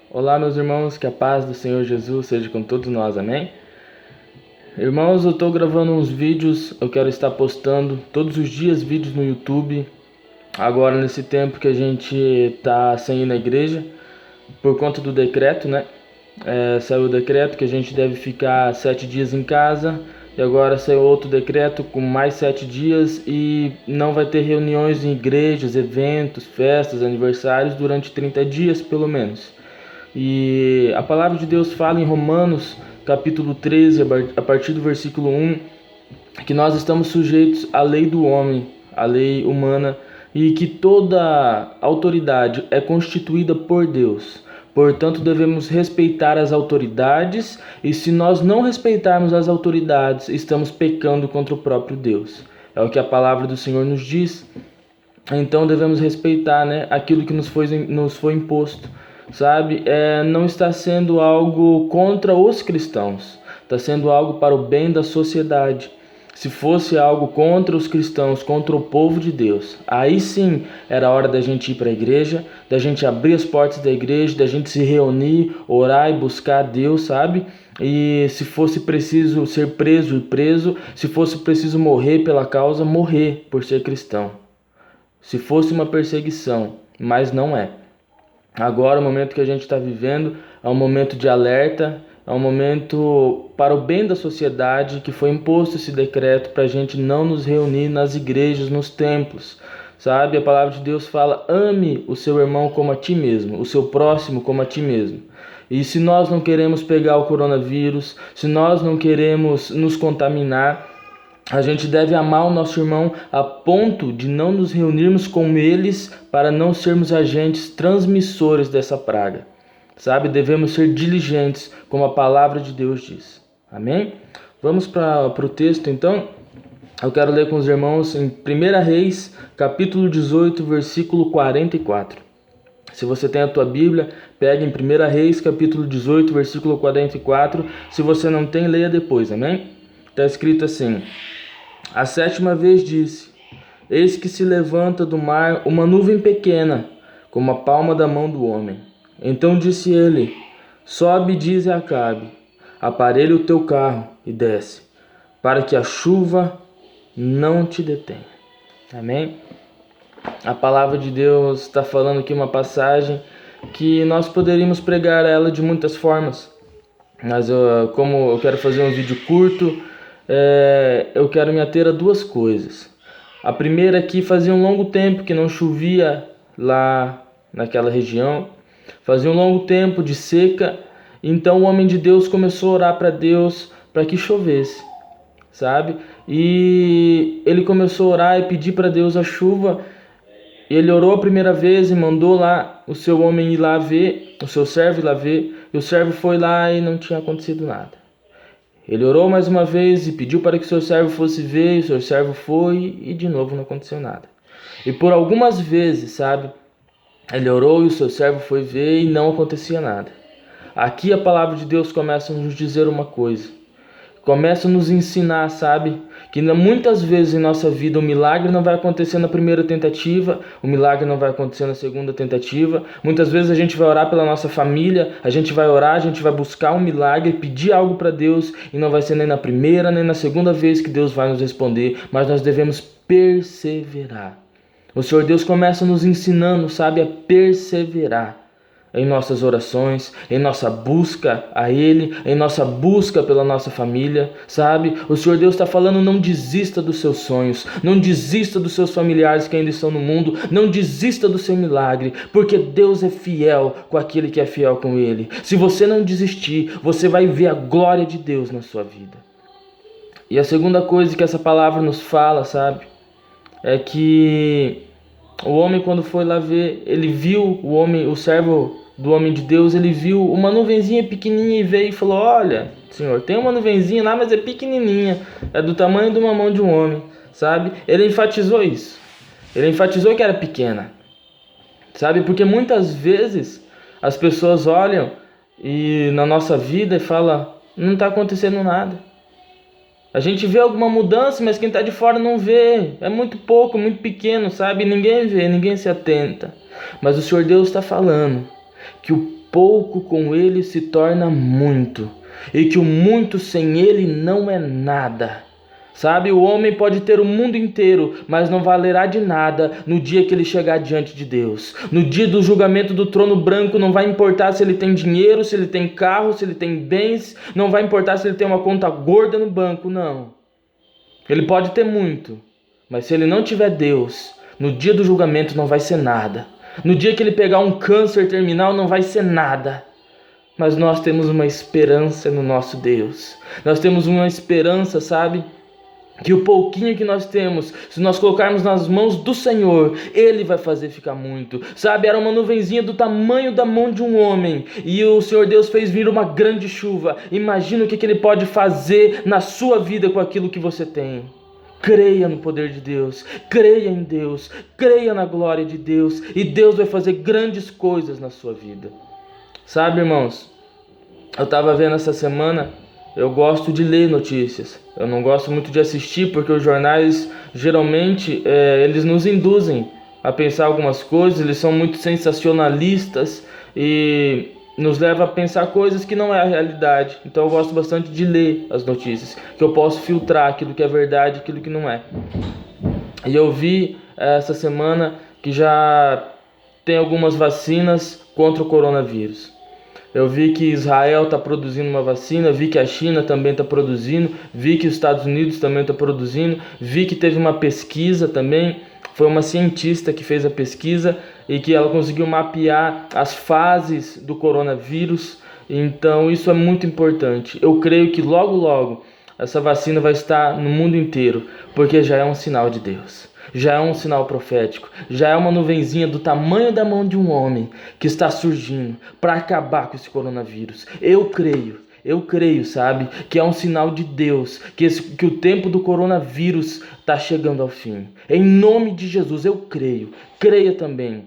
Olá, meus irmãos, que a paz do Senhor Jesus seja com todos nós, amém? Irmãos, eu estou gravando uns vídeos, eu quero estar postando todos os dias vídeos no YouTube, agora nesse tempo que a gente está sem ir na igreja, por conta do decreto, né? Saiu o decreto que a gente deve ficar 7 dias em casa, e agora saiu outro decreto com mais 7 dias e não vai ter reuniões em igrejas, eventos, festas, aniversários durante 30 dias pelo menos. E a palavra de Deus fala em Romanos, capítulo 13, a partir do versículo 1, que nós estamos sujeitos à lei do homem, à lei humana, e que toda autoridade é constituída por Deus. Portanto, devemos respeitar as autoridades, e se nós não respeitarmos as autoridades, estamos pecando contra o próprio Deus. É o que a palavra do Senhor nos diz. Então devemos respeitar, né, aquilo que nos foi imposto. Sabe, não está sendo algo contra os cristãos, está sendo algo para o bem da sociedade. Se fosse algo contra os cristãos, contra o povo de Deus, aí sim era hora da gente ir para a igreja, da gente abrir as portas da igreja, da gente se reunir, orar e buscar a Deus, sabe? E se fosse preciso ser preso, ir preso, se fosse preciso morrer pela causa, morrer por ser cristão. Se fosse uma perseguição, mas não é. Agora, o momento que a gente está vivendo é um momento de alerta, é um momento para o bem da sociedade que foi imposto esse decreto para a gente não nos reunir nas igrejas, nos templos, sabe? A palavra de Deus fala: ame o seu irmão como a ti mesmo, o seu próximo como a ti mesmo. E se nós não queremos pegar o coronavírus, se nós não queremos nos contaminar, a gente deve amar o nosso irmão a ponto de não nos reunirmos com eles para não sermos agentes transmissores dessa praga. Sabe? Devemos ser diligentes, como a palavra de Deus diz. Amém? Vamos para o texto então. Eu quero ler com os irmãos em 1 Reis, capítulo 18, versículo 44. Se você tem a tua Bíblia, pegue em 1 Reis, capítulo 18, versículo 44. Se você não tem, leia depois, amém? Está escrito assim: a 7ª vez disse: eis que se levanta do mar uma nuvem pequena, como a palma da mão do homem. Então disse ele: sobe, dize a Acabe, aparelha o teu carro e desce, para que a chuva não te detenha. Amém? A palavra de Deus está falando aqui uma passagem que nós poderíamos pregar ela de muitas formas. Mas como eu quero fazer um vídeo curto, eu quero me ater a duas coisas. A primeira é que fazia um longo tempo que não chovia lá naquela região. Fazia um longo tempo de seca. Então o homem de Deus começou a orar para Deus para que chovesse, sabe? E ele começou a orar e pedir para Deus a chuva. Ele orou a primeira vez e mandou lá o seu homem ir lá ver, o seu servo ir lá ver. E o servo foi lá e não tinha acontecido nada. Ele orou mais uma vez e pediu para que o seu servo fosse ver, e o seu servo foi e de novo não aconteceu nada. E por algumas vezes, sabe, ele orou e o seu servo foi ver e não acontecia nada. Aqui a palavra de Deus começa a nos dizer uma coisa. Começa a nos ensinar, sabe, que muitas vezes em nossa vida o milagre não vai acontecer na primeira tentativa, o milagre não vai acontecer na segunda tentativa. Muitas vezes a gente vai orar pela nossa família, a gente vai orar, a gente vai buscar um milagre, pedir algo para Deus, e não vai ser nem na primeira nem na segunda vez que Deus vai nos responder, mas nós devemos perseverar. O Senhor Deus começa nos ensinando, sabe, a perseverar em nossas orações, em nossa busca a Ele, em nossa busca pela nossa família, sabe? O Senhor Deus está falando: não desista dos seus sonhos, não desista dos seus familiares que ainda estão no mundo, não desista do seu milagre, porque Deus é fiel com aquele que é fiel com Ele. Se você não desistir, você vai ver a glória de Deus na sua vida. E a segunda coisa que essa palavra nos fala, sabe, é que o homem, quando foi lá ver, ele viu o servo do homem de Deus, ele viu uma nuvenzinha pequenininha e veio e falou: olha, Senhor, tem uma nuvenzinha lá, mas é pequenininha, é do tamanho de uma mão de um homem, sabe? Ele enfatizou isso, ele enfatizou que era pequena, sabe? Porque muitas vezes as pessoas olham na nossa vida e falam: não está acontecendo nada. A gente vê alguma mudança, mas quem está de fora não vê. É muito pouco, muito pequeno, sabe? Ninguém vê, ninguém se atenta. Mas o Senhor Deus está falando que o pouco com ele se torna muito, e que o muito sem ele não é nada. Sabe, o homem pode ter o mundo inteiro, mas não valerá de nada no dia que ele chegar diante de Deus. No dia do julgamento do trono branco, não vai importar se ele tem dinheiro, se ele tem carro, se ele tem bens, não vai importar se ele tem uma conta gorda no banco, não. Ele pode ter muito, mas se ele não tiver Deus, no dia do julgamento não vai ser nada. No dia que ele pegar um câncer terminal, não vai ser nada. Mas nós temos uma esperança no nosso Deus. Nós temos uma esperança, sabe? Que o pouquinho que nós temos, se nós colocarmos nas mãos do Senhor, Ele vai fazer ficar muito. Sabe, era uma nuvenzinha do tamanho da mão de um homem, e o Senhor Deus fez vir uma grande chuva. Imagina o que Ele pode fazer na sua vida com aquilo que você tem. Creia no poder de Deus, creia em Deus, creia na glória de Deus, e Deus vai fazer grandes coisas na sua vida. Sabe, irmãos, eu estava vendo essa semana, eu gosto de ler notícias. Eu não gosto muito de assistir, porque os jornais, geralmente, eles nos induzem a pensar algumas coisas, eles são muito sensacionalistas e nos levam a pensar coisas que não é a realidade. Então eu gosto bastante de ler as notícias, que eu posso filtrar aquilo que é verdade e aquilo que não é. E eu vi essa semana que já tem algumas vacinas contra o coronavírus. Eu vi que Israel está produzindo uma vacina, vi que a China também está produzindo, vi que os Estados Unidos também está produzindo, vi que teve uma pesquisa também, foi uma cientista que fez a pesquisa e que ela conseguiu mapear as fases do coronavírus. Então isso é muito importante. Eu creio que logo logo essa vacina vai estar no mundo inteiro, porque já é um sinal de Deus. Já é um sinal profético, já é uma nuvenzinha do tamanho da mão de um homem que está surgindo para acabar com esse coronavírus. Eu creio, sabe, que é um sinal de Deus, que o tempo do coronavírus está chegando ao fim. Em nome de Jesus, eu creio. Creia também.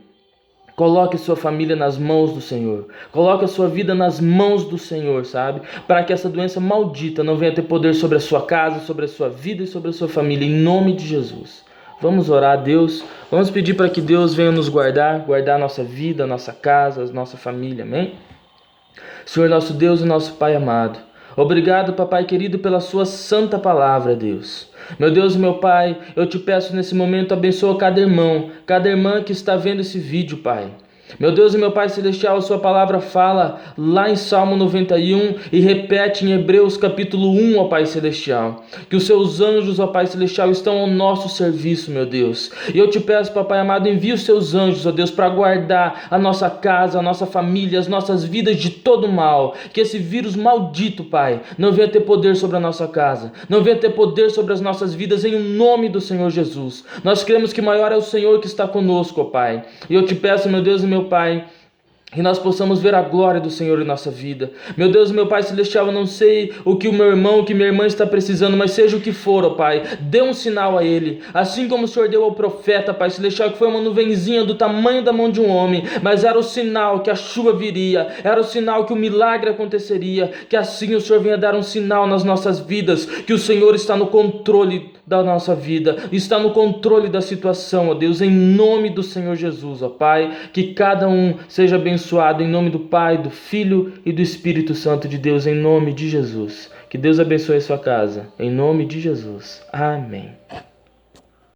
Coloque sua família nas mãos do Senhor. Coloque a sua vida nas mãos do Senhor, sabe? Para que essa doença maldita não venha ter poder sobre a sua casa, sobre a sua vida e sobre a sua família. Em nome de Jesus. Vamos orar a Deus, vamos pedir para que Deus venha nos guardar a nossa vida, a nossa casa, a nossa família, amém? Senhor nosso Deus e nosso Pai amado, obrigado, papai querido, pela sua santa palavra, Deus. Meu Deus e meu Pai, eu te peço nesse momento, abençoa cada irmão, cada irmã que está vendo esse vídeo, Pai. Meu Deus e meu Pai Celestial, a sua palavra fala lá em Salmo 91 e repete em Hebreus capítulo 1, ó Pai Celestial, que os seus anjos, ó Pai Celestial, estão ao nosso serviço, meu Deus. E eu te peço, papai amado, envie os seus anjos, ó Deus, para guardar a nossa casa, a nossa família, as nossas vidas de todo mal. Que esse vírus maldito, Pai, não venha ter poder sobre a nossa casa, não venha ter poder sobre as nossas vidas, em nome do Senhor Jesus. Nós cremos que maior é o Senhor que está conosco, ó Pai. E eu te peço, meu Deus e meu Pai, que nós possamos ver a glória do Senhor em nossa vida. Meu Deus, meu Pai Celestial, eu não sei o que o meu irmão, o que minha irmã está precisando, mas seja o que for, ó Pai, dê um sinal a ele, assim como o Senhor deu ao profeta, Pai Celestial, que foi uma nuvenzinha do tamanho da mão de um homem, mas era o sinal que a chuva viria, era o sinal que o milagre aconteceria. Que assim o Senhor venha dar um sinal nas nossas vidas, que o Senhor está no controle da nossa vida, está no controle da situação, ó Deus, em nome do Senhor Jesus, ó Pai, que cada um seja abençoado em nome do Pai, do Filho e do Espírito Santo de Deus, em nome de Jesus. Que Deus abençoe a sua casa, em nome de Jesus. Amém.